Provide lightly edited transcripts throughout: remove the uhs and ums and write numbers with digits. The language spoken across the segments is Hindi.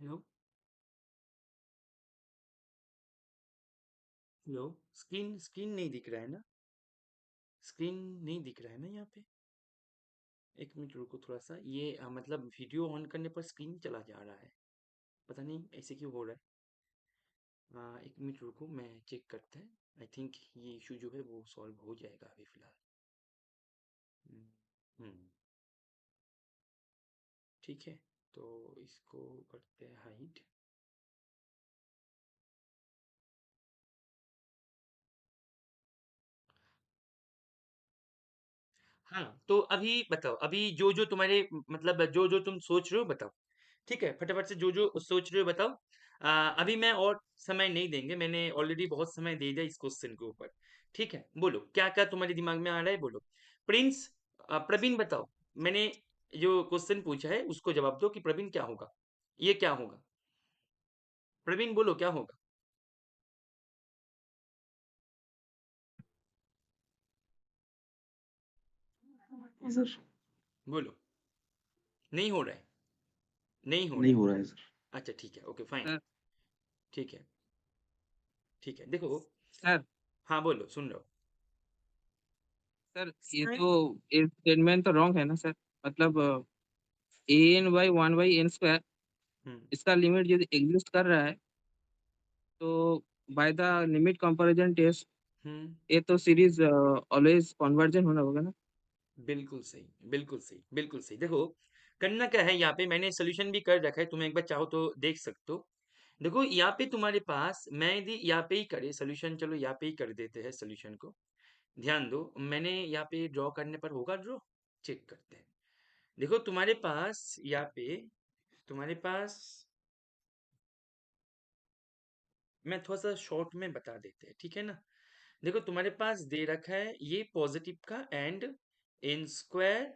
हेलो। हेलो। स्क्रीन स्क्रीन नहीं दिख रहा है ना? स्क्रीन नहीं दिख रहा है ना यहाँ पे? एक मिनट रुको थोड़ा सा, ये मतलब वीडियो ऑन करने पर स्क्रीन चला जा रहा है। पता नहीं ऐसे क्यों हो रहा है। एक मिनट रुको, मैं चेक करते हैं। आई थिंक ये इशू जो है वो सॉल्व हो जाएगा अभी फिलहाल। हम्म। हम्म, ठीक है। तो इसको करते हैं हाइड। हाँ, तो अभी बताओ, अभी जो जो तुम्हारे मतलब जो जो तुम सोच रहे हो बताओ। ठीक है, फटाफट से जो जो सोच रहे हो बताओ। अभी मैं और समय नहीं देंगे, मैंने ऑलरेडी बहुत समय दे दिया इस क्वेश्चन के ऊपर। ठीक है, बोलो क्या क्या तुम्हारे दिमाग में आ रहा है, बोलो। प्रिंस, प्रवीण बताओ। मैंने जो क्वेश्चन पूछा है उसको जवाब दो कि प्रवीण क्या होगा, ये क्या होगा। प्रवीण बोलो क्या होगा। सर। बोलो। नहीं हो रहा है। नहीं हो रहा नहीं है। हो रहा है सर। अच्छा ठीक है, ओके फाइन। सर ठीक है। ठीक है, देखो। सर हाँ बोलो, सुन रहा हूँ। सर ये स्टेटमेंट तो रॉन्ग है ना सर। मतलब A N by one by N square, hmm. इसका लिमिट यदि एग्जिस्ट कर रहा है तो by the limit comparison test hmm. ये तो सीरीज ऑलवेज कन्वर्जन होना होगा ना। बिल्कुल सही, बिल्कुल सही, बिल्कुल सही। देखो, करना क्या है, यहाँ पे मैंने सोल्यूशन भी कर रखा है, तुम एक बार चाहो तो देख सकते हो। देखो यहाँ पे तुम्हारे पास, मैं यदि यहाँ पे ही करे सोल्यूशन, चलो यहाँ पे ही कर देते हैं सोल्यूशन को। ध्यान दो, मैंने यहाँ पे ड्रॉ करने पर होगा ड्रॉ। चेक करते हैं। देखो तुम्हारे पास यहाँ पे, तुम्हारे पास, मैं थोड़ा सा शॉर्ट में बता देते हैं, ठीक है ना। देखो तुम्हारे पास दे रखा है ये पॉजिटिव का and N square,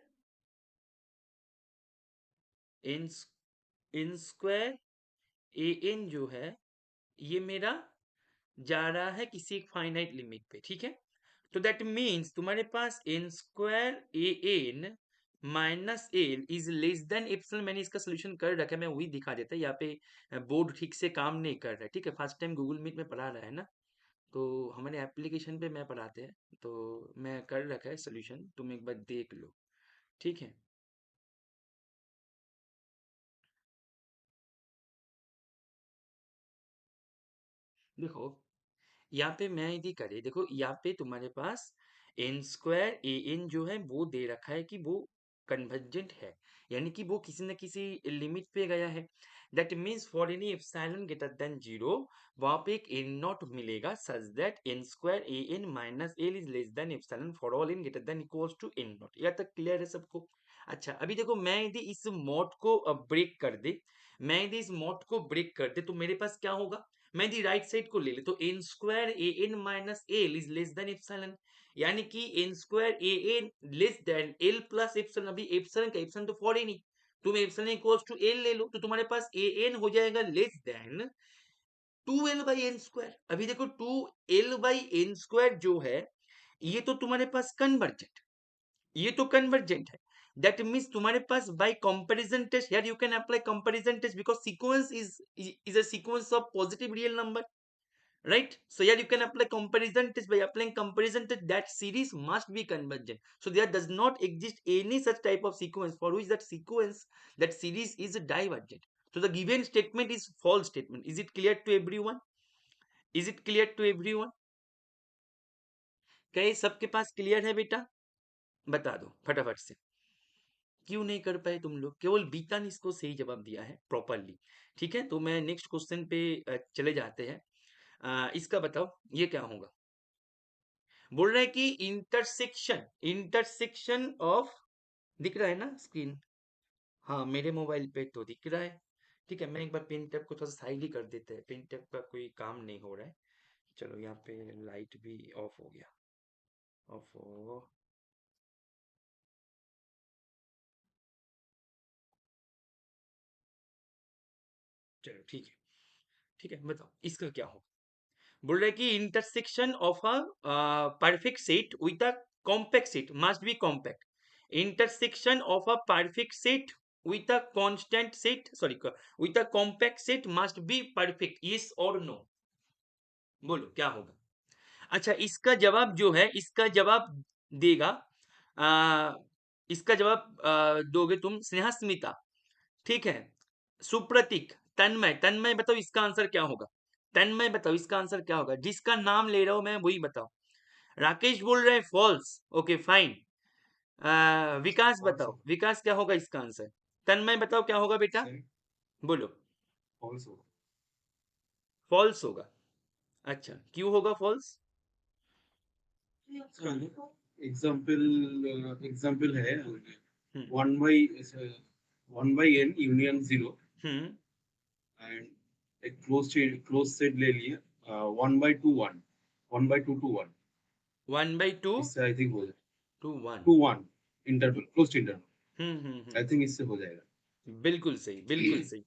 N N square A N जो है, ये मेरा जा रहा है किसी एक फाइनाइट लिमिट पे, ठीक है। तो दैट मीन्स तुम्हारे पास N square A N minus L is less than epsilon. मैंने इसका सोल्यूशन कर रखा है, मैं वही दिखा देता है यहाँ पे। बोर्ड ठीक से काम नहीं कर रहा है, ठीक है। फर्स्ट टाइम गूगल मीट में पढ़ा रहा है ना, तो हमारे एप्लीकेशन पे मैं पढ़ाते हैं, तो मैं कर रखा है सोल्यूशन, तुम एक बार देख लो, ठीक है। देखो यहाँ पे मैं यदि करे, देखो यहाँ पे तुम्हारे पास एन स्क्वायर ए एन जो है वो दे रखा है कि वो कन्वर्जेंट है, यानी कि वो किसी न किसी लिमिट पे गया है। That means for any epsilon greater than zero, वहां पे एक एन नॉट मिलेगा such that N square A N minus L is less than epsilon for all N greater than equals to N not. यहाँ तक क्लियर है सबको? अच्छा, अभी देखो मैं यदि इस मॉड को ब्रेक कर दे, मैं यदि इस मॉड को ब्रेक कर दे तो मेरे पास क्या होगा। मैं यदि राइट साइड को ले ले तो N square A N minus L is less than epsilon, यानी कि N square A N less than L plus epsilon. अभी एप्सिलॉन का एप्सिलॉन तो फॉर ही नहीं, तुम एप्सिलॉन इक्वल्स टू एल ले लो तो तुम्हारे पास ए एन हो जाएगा less than two L by N square. अभी देखो two L by N square जो है, ये तो तुम्हारे पास कन्वर्जेंट, ये तो कन्वर्जेंट है। दैट मीन्स तुम्हारे पास बाय कंपैरिजन टेस्ट, यार you can apply comparison test because sequence is a sequence of positive real number, right? So here you can apply comparison test. By applying comparison test, that series must be convergent, so there does not exist any such type of sequence for which that sequence, that series is divergent. So the given statement is false statement. Is it clear to everyone? Is it clear to everyone? क्या ये सबके पास क्लियर है बेटा? बता दो फटाफट से। क्यों नहीं कर पाए तुम लोग? केवल बीता ने इसको सही जवाब दिया है प्रॉपरली। ठीक है, तो मैं नेक्स्ट क्वेश्चन पे चले जाते हैं। इसका बताओ ये क्या होगा। बोल रहा है कि इंटरसेक्शन, इंटरसेक्शन ऑफ, दिख रहा है ना स्क्रीन? हाँ मेरे मोबाइल पे तो दिख रहा है। ठीक है, मैं एक बार पेन टैब को थोड़ा साइड ही कर देते हैं, पेन टैब का कोई काम नहीं हो रहा है। चलो यहाँ पे लाइट भी ऑफ हो गया। ऑफ हो, चलो ठीक है। ठीक है, बताओ इसका क्या हो। बोल रहा है कि intersection of a perfect set with a compact set must B compact. Intersection of a perfect set with a constant set, sorry, with a compact set must be perfect, yes or no? बोलो क्या होगा? अच्छा, इसका जवाब जो है, इसका जवाब देगा, आ, इसका जवाब दोगे तुम स्नेहास्मिता, ठीक है, सुप्रतीक, तन्मय, तन्मय बताओ इसका आंसर क्या होगा? तन्मय बताओ इसका आंसर क्या होगा? जिसका नाम ले रहा हूं मैं वही बताओ। राकेश बोल रहे हैं फॉल्स, ओके फाइन। विकास फॉल्स बताओ, होगा विकास क्या होगा इसका आंसर? तन्मय बताओ क्या होगा बेटा? सर, बोलो। फॉल्स होगा। फॉल्स होगा। अच्छा, क्यों होगा फॉल्स? एग्जाम्पल एग्जाम्पल है हम्म। 1/n union 0 hmm. एंड एक क्लोज सेट ले लिया 1/2 1 1/2 to 1 1/2 इससे आई थिंक हो जाए to 1। 2 1 interval close interval I hmm. Think इससे हो जाएगा। बिल्कुल सही, बिल्कुल सही,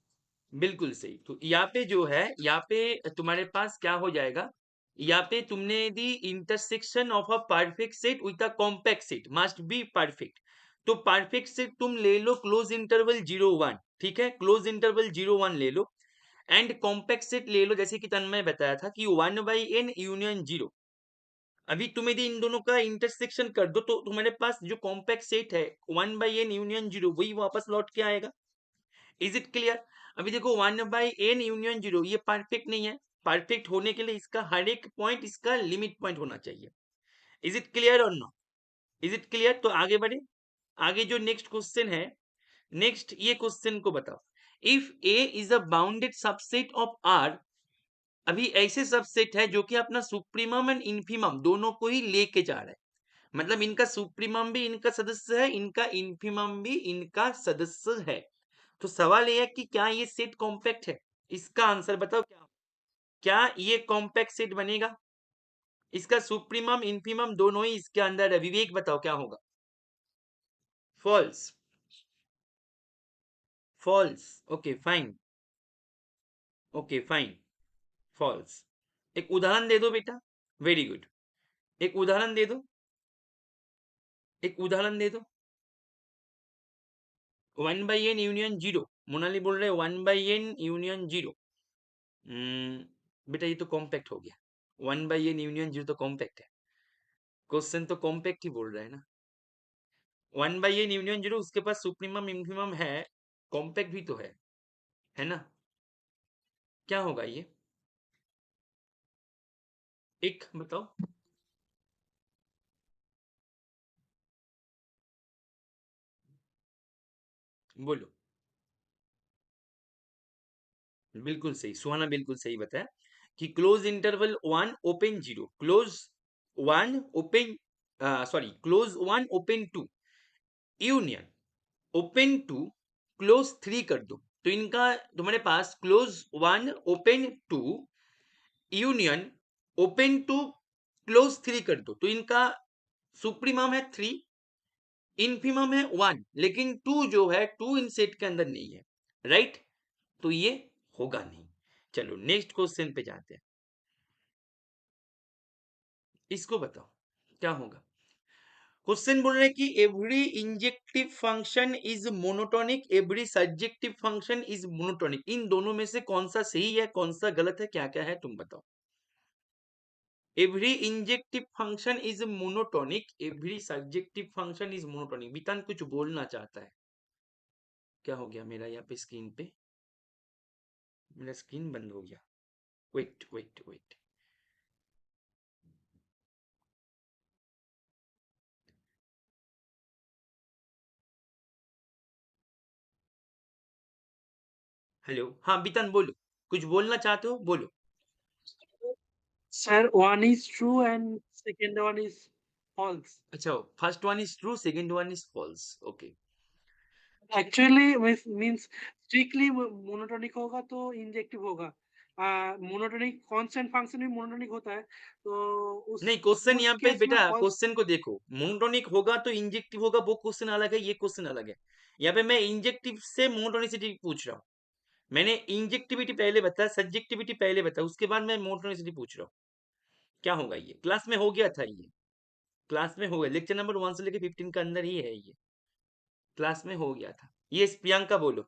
बिल्कुल सही। तो यहाँ पे जो है, यहाँ पे तुम्हारे पास क्या हो जाएगा? यहाँ पे तुमने the intersection of a perfect set with a compact set must be perfect. तो परफेक्ट सेट तुम ले लो क्लोज इंटरवल 0 1, ठीक है, क्लोज इंटरवल 0 1 ले लो। एंड कॉम्पैक्ट सेट ले लो, जैसे कि तन्मय बताया था कि 1/n यूनियन 0। अभी तुम यदि इन दोनों का इंटरसेक्शन कर दो तो तुम्हारे पास जो कॉम्पैक्ट सेट है 1/n यूनियन 0 वही वापस लौट के आएगा। Is it clear? अभी देखो 1/n यूनियन 0 ये परफेक्ट नहीं है। परफेक्ट होने के लिए इसका हर एक पॉइंट इसका लिमिट पॉइंट होना चाहिए। इज इट क्लियर और नो? Is it clear? तो आगे बढ़े। आगे जो नेक्स्ट क्वेश्चन है, नेक्स्ट ये क्वेश्चन को बताओ। If A is a bounded subset of R, अभी ऐसे सबसेट है जो कि अपना सुप्रीमम एंड इन्फीमम दोनों को ही लेके जा रहा है। मतलब इनका सुप्रीमम भी इनका सदस्य है, इनका इन्फीमम भी इनका सदस्य है। तो सवाल ये है कि क्या ये सेट कॉम्पैक्ट है? इसका आंसर बताओ क्या? क्या ये कॉम्पैक्ट सेट बनेगा? इसका सुप्रीमम इन्फीमम दोनों ही इसके अंदर है। विवेक बताओ क्या होगा? False. False, okay fine, okay fine, false. एक उदाहरण दे दो बेटा। Very good. एक उदाहरण दे दो, एक उदाहरण दे दो। 1/n यूनियन 0, मोनाली बोल रहे 1/n यूनियन 0। बेटा ये तो कॉम्पैक्ट हो गया। 1/n यूनियन 0 तो कॉम्पैक्ट है। क्वेश्चन तो कॉम्पैक्ट ही बोल रहा है ना। 1/n यूनियन 0 उसके पास सुप्रीमम इन्फीमम है, कॉम्पैक्ट भी तो है ना? क्या होगा ये? एक बताओ। बोलो। बिल्कुल सही, सुहाना बिल्कुल सही बताया कि close interval 1 open 0, close 1 open, sorry, close 1 open 2 union open 2 close 3 कर दो। तो इनका तुम्हारे पास close 1 open 2 union open 2 close 3 कर दो, तो इनका सुप्रीमम है 3, इन्फीमम है 1, लेकिन 2 जो है 2 इन सेट के अंदर नहीं है, राइट? तो ये होगा नहीं। चलो नेक्स्ट क्वेश्चन पे जाते हैं। इसको बताओ क्या होगा? क्वेश्चन बोल रहे हैं कि every injective function is monotonic, every subjective function is monotonic. इन दोनों में से कौन सा सही है, कौन सा गलत है, क्या क्या है तुम बताओ। Every injective function is monotonic, every subjective function is monotonic. Bitan कुछ बोलना चाहता है। क्या हो गया मेरा यहाँ पे स्क्रीन पे? मेरा स्क्रीन बंद हो गया। Wait wait wait. हेलो, हाँ बितान बोलो, कुछ बोलना चाहते हो बोलो। Sir, one is true and second one is false. अच्छा, first one is true, second one is false, okay. Actually, means strictly monotonic होगा तो इंजेक्टिव होगा। मोनोटोनिक कांस्टेंट फंक्शन भी मोनोटोनिक होता है, तो नहीं, क्वेश्चन उस यहाँ पे केस में बेटा फॉल्स। क्वेश्चन को देखो, मोनोटोनिक होगा तो इंजेक्टिव होगा, वो क्वेश्चन अलग है, ये क्वेश्चन अलग है। यहाँ पे मैं इंजेक्टिव से मोनोटोनिसिटी पूछ रहा हूँ। मैंने इंजेक्टिविटी पहले बताया, सब्जेक्टिविटी पहले बताया, उसके बाद मैं मोनोटोनिसिटी पूछ रहा हूँ। क्या होगा ये? क्लास में हो गया था ये, क्लास में हो गया, लेक्चर नंबर 1 से लेके 15 के अंदर ही है ये, क्लास में हो गया था। यस प्रियंका बोलो,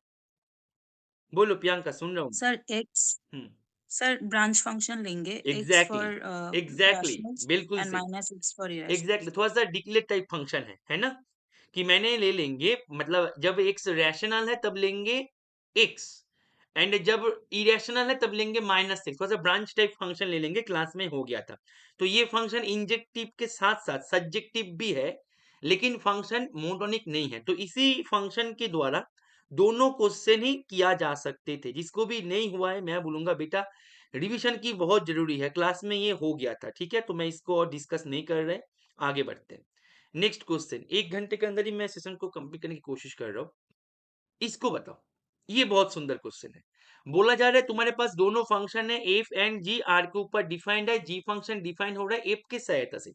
बोलो प्रियंका सुन रहा हूँ। सर एक्स हम्म, सर ब्रांच फंक्शन लेंगे x exactly for exactly rationals बिल्कुल एंड सही, minus x for exactly irrationals. थोड़ा सा डिक्लेट टाइप फंक्शन है ना, कि मैंने ले लेंगे मतलब जब एक्स रैशनल है तब लेंगे एक्स, एंड जब इरेशनल है तब लेंगे माइनस एक्स, थोड़ा सा ब्रांच टाइप फंक्शन ले लेंगे, क्लास में हो गया था। तो ये फंक्शन इंजेक्टिव के साथ साथ सब्जेक्टिव भी है, लेकिन फंक्शन मोनोटोनिक नहीं है। तो इसी फंक्शन के द्वारा दोनों क्वेश्चन ही किया जा सकते थे। जिसको भी नहीं हुआ है मैं बोलूंगा बेटा रिवीजन की बहुत जरूरी है, क्लास में ये हो गया था, ठीक है। तो मैं इसको और डिस्कस नहीं कर रहे, आगे बढ़ते हैं। नेक्स्ट क्वेश्चन, 1 घंटे के अंदर ही मैं सेशन को कंप्लीट करने की कोशिश कर रहा हूँ। इसको बताओ, ये बहुत सुंदर क्वेश्चन है। बोला जा रहा है तुम्हारे पास दोनों फंक्शन है एफ एंड जी, आर के ऊपर डिफाइंड है, जी फंक्शन डिफाइन हो रहा है एफ के सहायता से,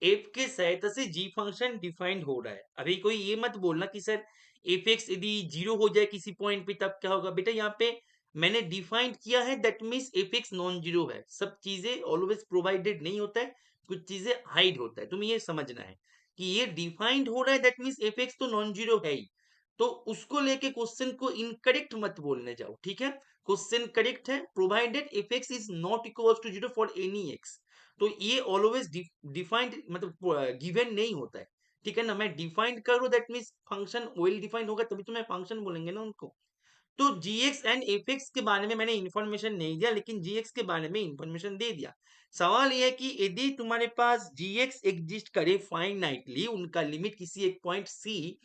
एफ के सहायता से जी फंक्शन डिफाइंड हो रहा है। अभी कोई ये मत बोलना कि सर एफ एक्स यदि जीरो हो जाए किसी पॉइंट पे तब क्या होगा, बेटा यहाँ पे मैंने डिफाइंड किया है, that means F x non zero है। सब चीजें ऑलवेज प्रोवाइडेड नहीं होता है, कुछ चीजें हाइड होता है, तुम्हें ये समझना है कि ये डिफाइंड हो रहा है, दैट मीन्स एफ एक्स तो नॉन जीरो है ही। तो उसको लेके क्वेश्चन को इनकरेक्ट मत बोलने जाओ, ठीक है। क्वेश्चन करेक्ट है, provided F X is not equal to zero for any X. तो ये ऑलवेज डिफाइंड मतलब गिवन नहीं होता है, ठीक है ना। मैं डिफाइंड करूँ that means function well defined होगा तभी तो मैं फंक्शन बोलेंगे ना उनको। तो जीएक्स एंड एफएक्स के बारे में मैंने इंफॉर्मेशन नहीं दिया, लेकिन जीएक्स के बारे में इंफॉर्मेशन दे दिया। सवाल यह है कि यदि तुम्हारे पास जीएक्स एग्जिस्ट करे फाइनाइटली, उनका लिमिट किसी एक पॉइंट सी,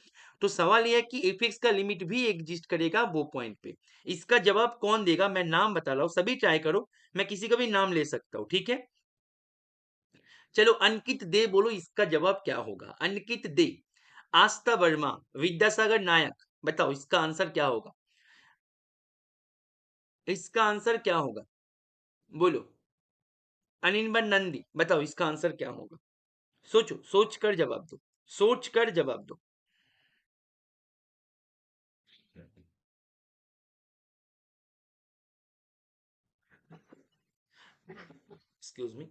तो सवाल यह है कि एफएक्स का लिमिट भी एग्जिस्ट करेगा वो पॉइंट पे। इसका जवाब कौन देगा, मैं नाम बता रहा हूँ, सभी ट्राई करो, मैं किसी का भी नाम ले सकता हूँ, ठीक है। चलो अंकित दे बोलो इसका जवाब क्या होगा। अंकित दे, आस्था वर्मा, विद्यासागर नायक, बताओ इसका आंसर क्या होगा, इसका आंसर क्या होगा, बोलो। अनिर्बन नंदी, बताओ इसका आंसर क्या होगा। सोचो, सोच कर जवाब दो, सोच कर जवाब दो। एक्सक्यूज मी,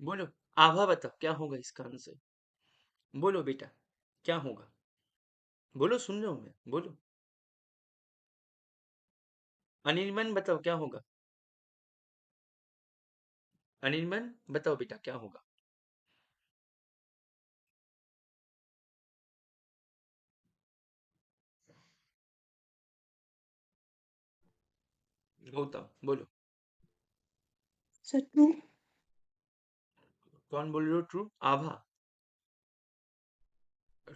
बोलो। आभा बताओ क्या होगा इसका आंसर, बोलो बेटा क्या होगा, बोलो सुन रहा हूं मैं, बोलो। अनिर्बन बताओ क्या होगा, अनिर्बन बताओ बेटा क्या होगा। गौतम बोलो। Sir true. कौन बोल रहे हो, ट्रू, आभा,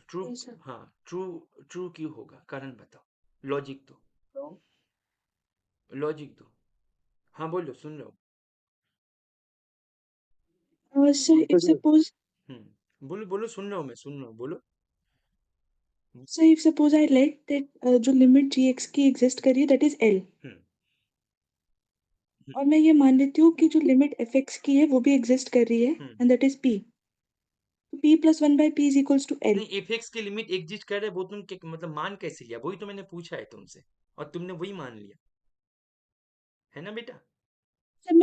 ट्रू। Yes sir. हाँ ट्रू, ट्रू क्यों होगा, कारण बताओ, लॉजिक दो, लॉजिक दो। हाँ बोलो सुन रहा हूँ। सर इफ सपोज बोलो बोलो सुन रहा हूँ मैं, सुन रहा हूँ, बोलो। Sir if suppose I let that जो लिमिट जी एक्स की एग्जिस्ट कर रही है दैट इज एल, हम्म, और मैं ये मान लेती हूँ कि जो लिमिट एफ एक्स की है वो भी एग्जिस्ट कर रही है hmm. And that is P, तो P plus one by P is equals to L. नहीं एफएक्स की लिमिट एग्जिस्ट कर रहा है वो तुम मतलब मान कैसे लिया, वही तो मैंने पूछा है तुमसे, और तुमने वही मान लिया है ना बेटा। सर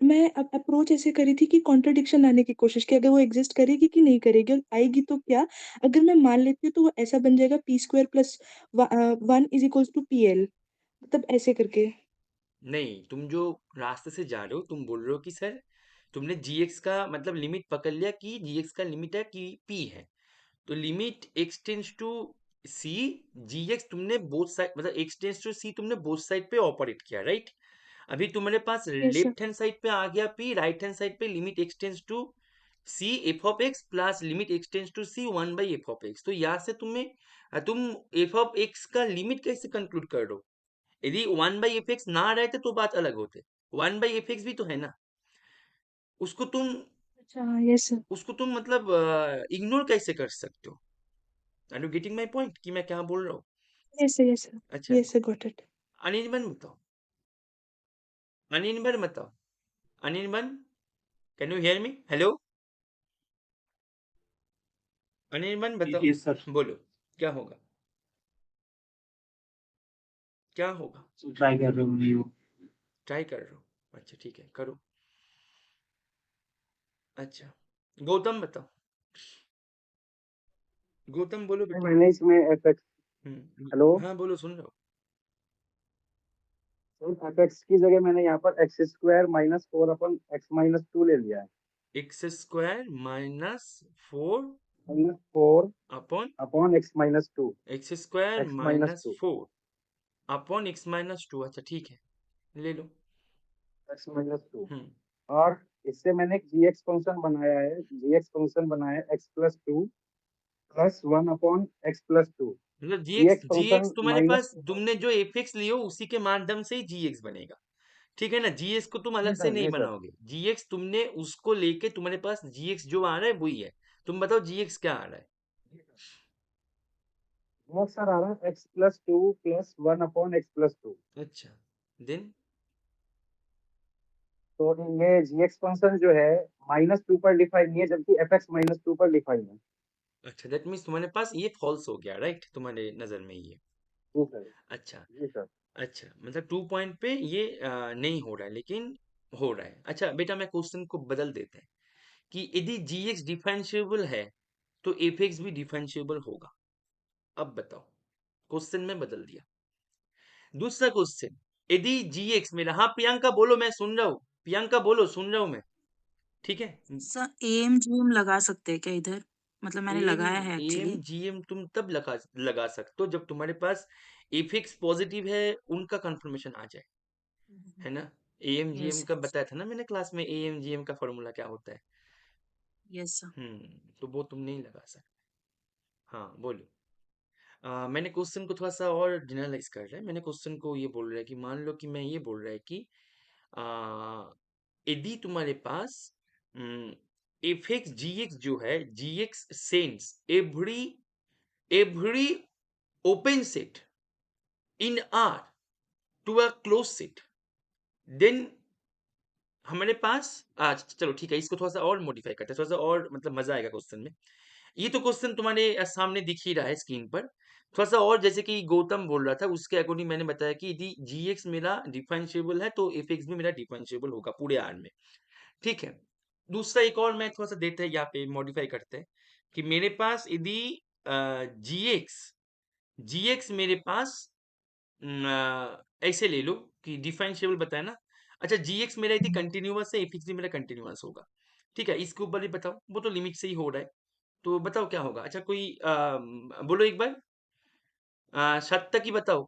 मैं अप्रोच ऐसे करी थी कि कॉन्ट्रडिक्शन लाने की कोशिश की, अगर वो एग्जिस्ट करेगी कि नहीं करेगी, और आएगी तो क्या। अगर मैं मान लेती हूँ तो वो ऐसा बन जाएगा P square plus one is equals to P L, मतलब ऐसे करके। नहीं तुम जो रास्ते से जा रहे हो, तुम बोल रहे हो कि सर तुमने जीएक्स का मतलब लिमिट पकड़ लिया कि जीएक्स का लिमिट है कि पी है, तो limit X tends to C, GX तुमने बोथ साइड मतलब एक्स टेंस टू सी तुमने बोथ साइड पे ऑपरेट किया, राइट। अभी तुम्हारे पास yes sir. Left hand side पे आ गया पी, राइट हैंड साइड पे limit X tends to C F of X plus limit X tends to C one by F of X. तो यहाँ से तुम एफ ऑफ एक्स का लिमिट कैसे कंक्लूड कर दो, यदि वन बाई एफ एक्स ना रहते तो बात अलग होते, वन बाई एफ एक्स भी तो है ना, उसको तुम अच्छा यस सर। मतलब इग्नोर कैसे कर सकते हो। Are you getting my point कि मैं क्या बोल रहा हूँ। Yes sir. Yes sir. अच्छा yes sir got it. Anirban बताओ, अनिर्बन बताओ, Anirban can you hear me, hello Anirban बताओ, यस सर, बोलो क्या होगा, क्या होगा, ट्राई कर रहे हो नहीं हो। ट्राई कर रहे हो, अच्छा ठीक है करो। अच्छा गौतम बताओ, गौतम बोलो बेटा। मैंने इसमें एफएक्स, हेलो हाँ बोलो सुन रहा हूँ। एफएक्स की जगह मैंने यहाँ पर एक्स स्क्वायर माइनस 4 अपन एक्स माइनस 2 ले लिया है। X square minus 4 minus 4 upon upon x minus 2, x square x minus minus 2, 4 upon x minus 2। अच्छा ठीक है ले लो। X minus 2। हम्म और इससे मैंने एक जीएक्स फंक्शन बनाया है, जीएक्स फंक्शन बनाया है x plus 2 plus 1 upon x plus 2। मतलब जीएक्स जीएक्स फंक्शन तुम्हारे माइनस, पास, तुमने जो एफएक्स लियो उसी के माध्यम से ही जीएक्स बनेगा, ठीक है ना। जीएक्स को तुम अलग जी से सर, नहीं जी सर। बनाओगे, जीएक्स तुमने उसको लेके तुम्हारे पास जीएक्स जो आ रहा है वही है। तुम बताओ जीएक्स क्या आ रहा है। जीएक्स सर आ रहा है x plus 2 plus 1 upon x plus 2। अच्छा देन, तो ये जीएक्स फंक्शन जो है माइनस 2 पर डिफाइन नहीं है, जबकि एफएक्स माइनस 2 पर डिफाइन है। अच्छा दैट मीन्स तुम्हारे पास ये फॉल्स हो गया, राइट, तुम्हारे नजर में ये। जी सर, अच्छा जी सर। अच्छा, मतलब 2 पॉइंट पे ये नहीं हो रहा है लेकिन हो रहा है। अच्छा बेटा मैं क्वेश्चन को बदल देते हैं कि यदि जीएक्स डिफरेंशिएबल है तो एफएक्स भी डिफरेंशिएबल होगा। अब बताओ, क्वेश्चन में बदल दिया। दूसरा क्वेश्चन, यदि जीएक्स मेरा, हाँ प्रियंका बोलो मैं सुन रहा हूँ, प्रियंका बोलो सुन रहा हूँ मैं, ठीक है। सर एम जीएम लगा सकते हैं क्या इधर? मतलब मैंने एम लगाया है एम एक्चुअली। जीएम तुम तब लगा सकते हो जब तुम्हारे पास एफिक्स पॉजिटिव है, उनका कंफर्मेशन आ जाए, है ना। एम जीएम यस का बताया था ना मैंने क्लास में, एम जीएम का फॉर्मूला क्या होता है। Yes sir. तो वो तुम नहीं लगा सकते। हाँ बोलो। मैंने क्वेश्चन को थोड़ा सा और जनरलाइज कर रहा है। मैंने क्वेश्चन को ये बोल रहा है कि मान लो कि मैं ये बोल रहा है कि आ, यदि तुम्हारे पास एफ एक्स जी एक्स जो है, G X sends every every open set in R to a close set, then हमारे पास आज चलो ठीक है, इसको थोड़ा सा और मॉडिफाई करते हैं, थोड़ा सा और मतलब मजा आएगा क्वेश्चन में। ये तो क्वेश्चन तुम्हारे सामने दिख ही रहा है स्क्रीन पर। थोड़ा सा और जैसे कि गौतम बोल रहा था उसके अकॉर्डिंग मैंने बताया कि यदि जी एक्स मेरा डिफरेंशिएबल है तो एफ एक्स भी मेरा डिफरेंशिएबल होगा पूरे आर में, ठीक है। दूसरा एक और मैं थोड़ा सा देते हैं यहाँ पे मॉडिफाई करते हैं कि मेरे पास यदि जी एक्स मेरे पास ऐसे ले लो कि डिफरेंशिएबल बताया ना। अच्छा जी एक्स मेरा यदि कंटिन्यूअस है, एफ एक्स भी मेरा कंटिन्यूअस होगा, ठीक है। इसके ऊपर भी बताओ, वो तो लिमिट से ही हो रहा है, तो बताओ क्या होगा। अच्छा कोई बोलो एक बार, सत्ता की बताओ,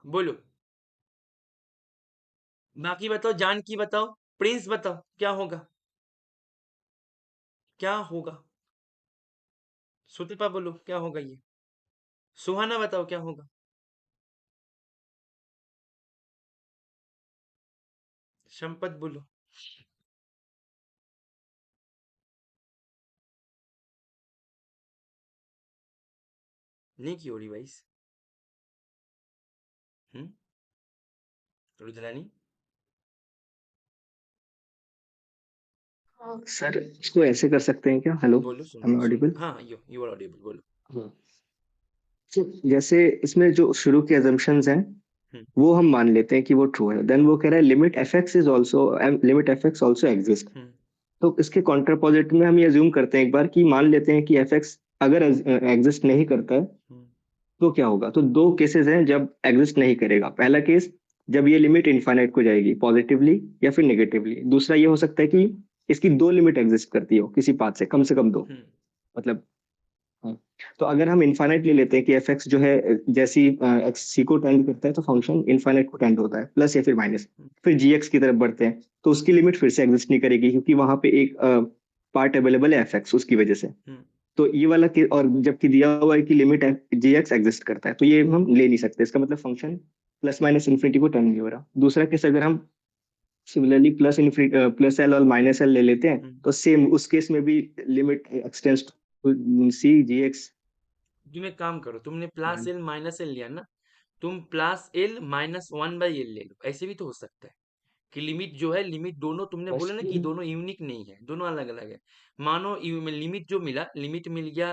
बोलो, बाकी बताओ, जान की बताओ, प्रिंस बताओ क्या होगा, क्या होगा। सुतिपा बोलो क्या होगा ये, सुहाना बताओ क्या होगा, संपत बोलो। नहीं की हो रही वाइस। रुद्रानी सर इसको ऐसे कर सकते हैं क्या? हेलो, बोलो, एम आई सुन ऑडिबल? हाँ यू आर ऑडिबल, बोलो। हाँ। तो जैसे इसमें जो शुरू के assumptions हैं हम्म वो हम मान लेते हैं कि वो ट्रू है, देन वो कह रहा है limit F X is also, limit F X also exist. Hmm तो इसके कॉन्ट्रापोजिट में हम ये अज्यूम करते हैं एक बार कि मान लेते हैं कि एफ एक्स अगर एग्जिस्ट नहीं करता है हम्म तो क्या होगा। तो दो केसेस हैं जब एग्जिस्ट नहीं करेगा। पहला केस जब ये लिमिट इनफाइनाइट को जाएगी पॉजिटिवली या फिर नेगेटिवली। दूसरा ये हो सकता है कि इसकी दो लिमिट एग्जिस्ट करती हो किसी पाथ से कम दो, हम्म मतलब। हाँ। तो अगर हम इनफाइनाइट ले लेते हैं कि एफ एक्स जो है जैसी एक्स सी को टेंड करता है तो फंक्शन इनफाइनाइट को टेंड होता है, प्लस या फिर माइनस। हम्म फिर जी एक्स की तरफ बढ़ते हैं तो उसकी लिमिट फिर से एग्जिस्ट नहीं करेगी क्योंकि वहां पे एक पार्ट अवेलेबल है एफ एक्स, उसकी वजह से। हम्म तो ये वाला और जबकि दिया हुआ है कि लिमिट जी एक्स एग्जिस्ट करता है तो ये हम ले नहीं सकते। इसका मतलब फंक्शन प्लस माइनस इन्फिनिटी को टेंड नहीं हो रहा। दूसरा केस अगर हम similarly plus infinity plus L और माइनस एल ले लेते हैं हम्म। तो सेम उस केस में भी limit extends to C G X. तुम एक काम करो, तुमने प्लस एल माइनस एल लिया ना, तुम प्लस एल माइनस 1/l ले लो, ऐसे भी तो हो सकता है, कि लिमिट जो है, लिमिट दोनों तुमने बोला ना कि दोनों यूनिक नहीं है, दोनों अलग अलग है। मानो लिमिट जो मिला, लिमिट मिल गया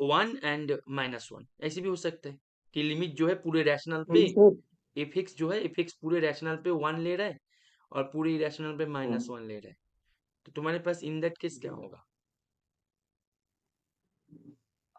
1 एंड -1, ऐसे भी हो सकता है कि लिमिट जो है पूरे रैशनल पे सर एफ एक्स जो है, एफ एक्स पूरे रैशनल पे 1 ले रहा है और पूरे इरेशनल पे -1 ले रहा है। तो तुम्हारे पास इन दैट केस क्या होगा?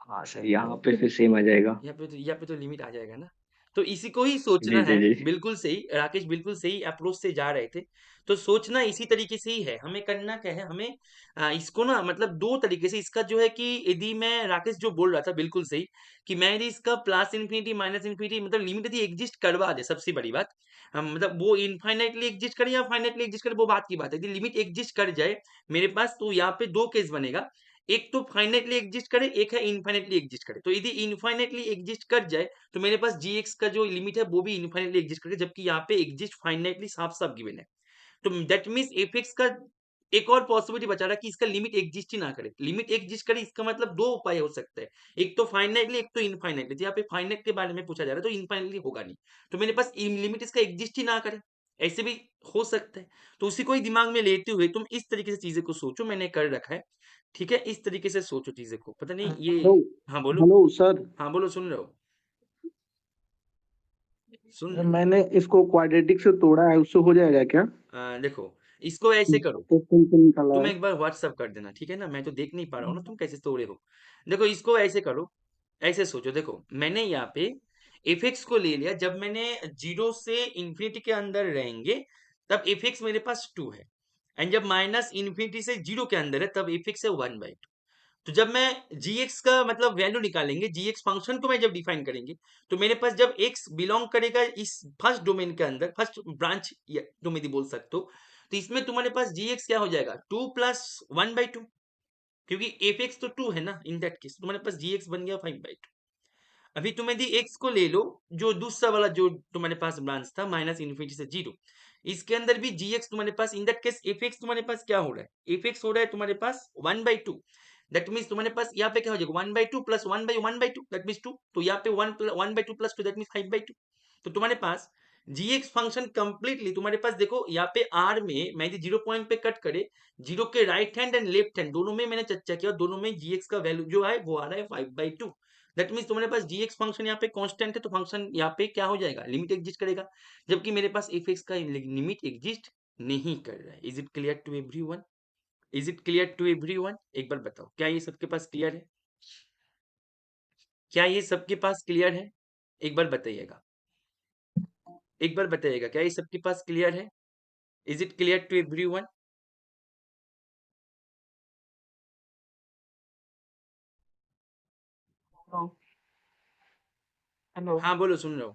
हाँ सर, यहाँ पे फिर सेम आ जाएगा। यहाँ पे तो लिमिट आ जाएगा ना। तो इसी को ही जी सोचना जी है। जी। बिल्कुल सही राकेश, बिल्कुल सही अप्रोच से जा रहे थे। तो सोचना इसी तरीके से ही है। हमें करना क्या है, हमें इसको ना मतलब दो तरीके से इसका जो है कि यदि मैं राकेश जो बोल रहा था बिल्कुल सही, कि मैं यदि इसका प्लस इन्फिनिटी माइनस इन्फिनिटी मतलब लिमिट यदि एग्जिस्ट करवा दे, सबसे बड़ी बात हम मतलब वो इनफाइनाइटली एग्जिस्ट करे या फाइनाइटली एग्जिस्ट करे वो बात की बात है। यदि लिमिट एग्जिस्ट कर जाए मेरे पास, तो यहाँ पे दो केस बनेगा। एक तो फाइनाइटली एग्जिस्ट करे, एक है इनफाइनाइटली एग्जिस्ट करे। तो यदि इनफाइनाइटली एग्जिस्ट कर जाए तो मेरे पास जी का जो लिमिट है वो भी इनफाइनाइटली एग्जिस्ट करे, जबकि यहाँ पे एग्जिस्ट फाइनाइटली साफ साफ गिवन है। तो दैट मीन्स एफ का एक और पॉसिबिलिटी बचा रहा है कि इसका लिमिट एग्जिस्ट ही ना करे। लिमिट एग्जिस्ट करे इसका मतलब दो उपाय हो सकते हैं, एक तो फाइनाइटली, एक तो इनफाइनाइटली। यहाँ पे फाइनाइट के बारे में पूछा जा रहा है तो इनफाइनाइटली होगा नहीं, तो मेरे पास लिमिट इसका एग्जिस्ट ही ना करे, ऐसे भी हो सकता है। तो उसी को ही दिमाग में लेते हुए तुम इस तरीके से चीजें को सोचो, मैंने कर रखा है। ठीक है, इस तरीके से सोचो चीजें को। पता नहीं ये, हेलो हाँ बोलो। हेलो सर, हाँ बोलो, सुन रहे हो, सुन रहे हो। मैंने इसको क्वाड्रेटिक से तोड़ा है, उससे हो जाएगा क्या? देखो, इसको ऐसे करो, तो फंक्शन निकाला तुम है। एक बार व्हाट्सअप कर देना, ठीक है ना, मैं तो देख नहीं पा रहा हूँ ना तुम कैसे तोड़े हो। देखो इसको ऐसे करो, ऐसे सोचो। देखो मैंने यहाँ पे एफ को ले लिया, जब मैंने 0 से इंफिनिटी के अंदर रहेंगे तब एफ मेरे पास 2 है, एंड जब माइनस इंफिनिटी से 0 के अंदर है तब एफ है 1/2। तो जब मैं का मतलब वैल्यू निकालेंगे, फंक्शन को मैं जब डिफाइन करेंगे, तो मेरे पास जब x बिलोंग करेगा इस फर्स्ट डोमेन के अंदर, फर्स्ट ब्रांच तुम यदि बोल सकते हो, तो इसमें तुम्हारे पास क्या हो जाएगा, 2 प्लस 1/2, क्योंकि एफ तो 2 है ना, इन दैट केस तुम्हारे पास बन गया 5/2। अभी तुम यदि x को ले लो, जो दूसरा वाला जो तुम्हारे पास ब्रांच था माइनस इन्फिनिटी से 0, इसके अंदर भी तुम्हारे पास, इन दैट केस एफ तुम्हारे पास क्या हो रहा है, एफ हो रहा है तुम्हारे पास 1/2। दैट मीन्स तुम्हारे पास यहाँ पे क्या हो जाएगा, 1/2 प्लस 1/1/2 दैट मीन्स 2। तो यहाँ पे 1/2 प्लस 2 दैट मीन्स 5/2। तो तुम्हारे पास फंक्शन कंप्लीटली तुम्हारे पास, देखो यहाँ पे आर में मैं यदि 0 पॉइंट पे कट करे, 0 के right hand and left hand दोनों में मैंने चर्चा किया, दोनों में का वैल्यू जो है वो आ रहा है 5/2। दैट मीन्स तुम्हारे पास फंक्शन यहाँ पे कांस्टेंट है, तो फंक्शन यहाँ पे क्या हो जाएगा, लिमिट एग्जिस्ट करेगा, जबकि मेरे पास एफ का लिमिट एग्जिस्ट नहीं कर रहा है। Is it clear to everyone? Is it clear to everyone? एक बार बताओ, क्या ये सबके पास क्लियर है? क्या ये सबके पास क्लियर है? एक बार बताइएगा, एक बार बताइएगा, क्या ये सबके पास क्लियर है? Is it clear to everyone? Hello. हाँ बोलो, सुन रहा हूँ।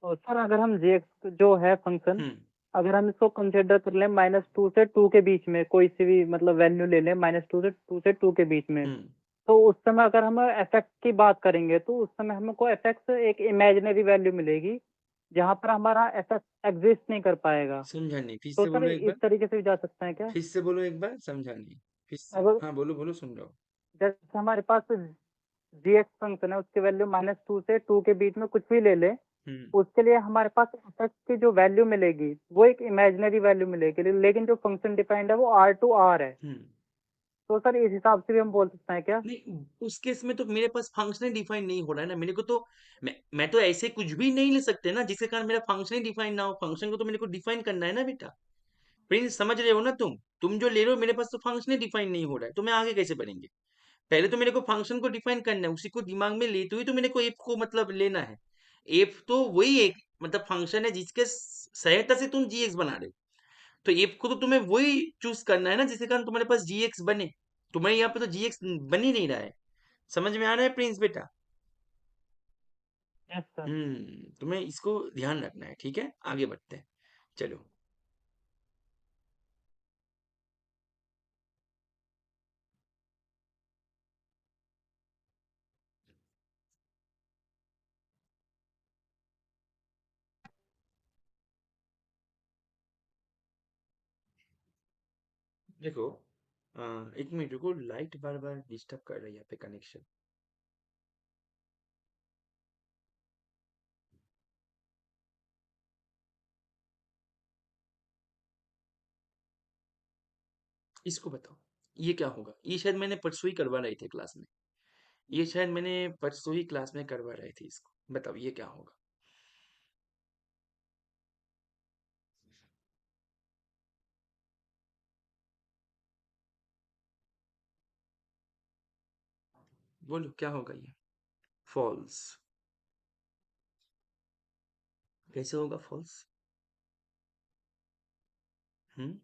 तो सर अगर हम जेएक्स जो है फंक्शन, हम्म अगर हम इसको कंसिडर कर लें -2 से 2 के बीच में, कोई सी भी मतलब वैल्यू ले लें -2 से 2 के बीच में, हम्म तो उस समय अगर हम एफएक्स की बात करेंगे तो उस समय हमको एफएक्स एक इमेजिनरी वैल्यू मिलेगी, जहाँ पर हमारा एफएक्स एग्जिस्ट नहीं कर पाएगा। समझा नहीं, फिर तो से सर बोलो एक इस बार, तरीके से भी जा सकता है क्या? फिर से बोलो एक बार, समझा नहीं, फिर से। अगर हाँ बोलो बोलो, सुन रहा हूँ। जैसे हमारे पास जीएक्स फंक्शन है, उसकी वैल्यू -2 से 2 के बीच में कुछ भी ले ले, हम्म उसके लिए हमारे पास एफएक्स की जो वैल्यू मिलेगी वो एक इमेजिनरी वैल्यू मिलेगी, लेकिन जो फंक्शन डिफाइंड है वो R है। हम्म तो सर इस हिसाब से भी हम बोल सकते हैं क्या? नहीं, उस केस में तो मेरे पास फंक्शन डिफाइन नहीं हो रहा है ना, मेरे को तो मैं तो ऐसे कुछ भी नहीं ले सकते ना जिसके कारण मेरा फंक्शन ही डिफाइन ना हो। फंक्शन को तो मेरे को डिफाइन करना है ना बेटा। प्रिंस समझ रहे हो ना तुम जो ले रहे हो, मेरे पास तो फंक्शन ही डिफाइन नहीं हो रहा है, तो मैं आगे कैसे बढ़ेंगे? पहले तो मेरे को फंक्शन को डिफाइन करना है, उसी को दिमाग में लेते हुए तो मेरे को एफ को मतलब लेना है। एफ तो वही एक मतलब फंक्शन है जिसके सहायता से तुम बना रहे हो। तो एफ को तो तुम्हें वही चूज करना है ना जिसके कारण तुम्हारे पास बने। तुम्हारे यहाँ पे तो बन ही नहीं रहा है। समझ में आ रहा है प्रिंस बेटा? Yes sir. तुम्हें इसको ध्यान रखना है, ठीक है, आगे बढ़ते हैं, चलो। देखो एक मिनट रुको, लाइट बार बार डिस्टर्ब कर रही है यहाँ पे कनेक्शन। इसको बताओ ये क्या होगा? ये शायद मैंने परसों ही करवा रहे थे क्लास में। ये शायद मैंने परसों ही क्लास में करवा रहे थे इसको। बताओ ये क्या होगा? बोलो क्या होगा ये? फॉल्स। कैसे होगा फॉल्स? हम्म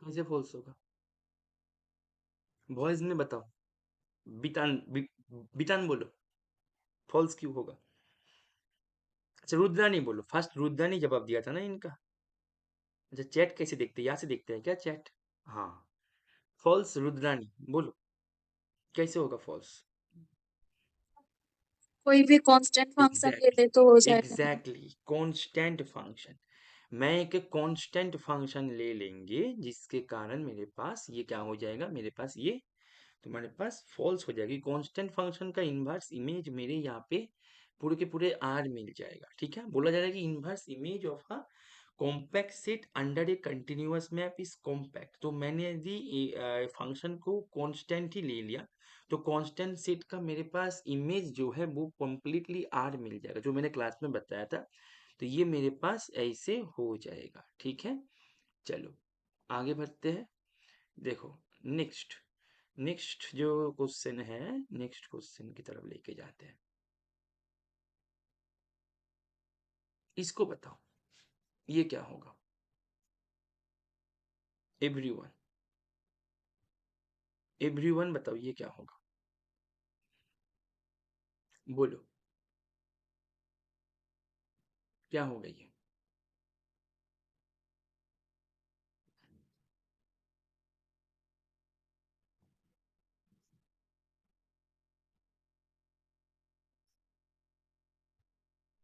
कैसे फॉल्स होगा? वॉइस में बताओ। बिटान बोलो। फॉल्स क्यों होगा? अच्छा रुद्रानी बोलो। फर्स्ट रुद्रानी जवाब दिया था ना इनका। अच्छा चैट कैसे देखते हैं? यहाँ से देखते हैं क्या चैट? हाँ। फॉल्स रुद्रानी बोलो। कैसे होगा फॉल्स? कोई भी कांस्टेंट फंक्शन ले एग्जैक्टली ले तो हो जाएगा ना। Exactly constant function. मैं एक कांस्टेंट फंक्शन ले लेंगे जिसके कारण मेरे पास ये क्या हो जाएगा? मेरे पास ये तुम्हारे पास फॉल्स हो जाएगी। कांस्टेंट फंक्शन का इनवर्स इमेज मेरे यहाँ पे पूरे के पूरे आर मिल जाएगा। ठीक है, बोला जाएगा कि inverse image of a compact set under A continuous map is compact. तो मैंने यदि फंक्शन को कांस्टेंट ही ले लिया तो कांस्टेंट सेट का मेरे पास इमेज जो है वो कंप्लीटली आर मिल जाएगा, जो मैंने क्लास में बताया था। तो ये मेरे पास ऐसे हो जाएगा। ठीक है, चलो आगे बढ़ते हैं। देखो नेक्स्ट नेक्स्ट जो क्वेश्चन है, नेक्स्ट क्वेश्चन की तरफ लेके जाते हैं। इसको बताओ ये क्या होगा? एवरीवन एवरीवन बताओ ये क्या होगा? बोलो क्या होगा ये?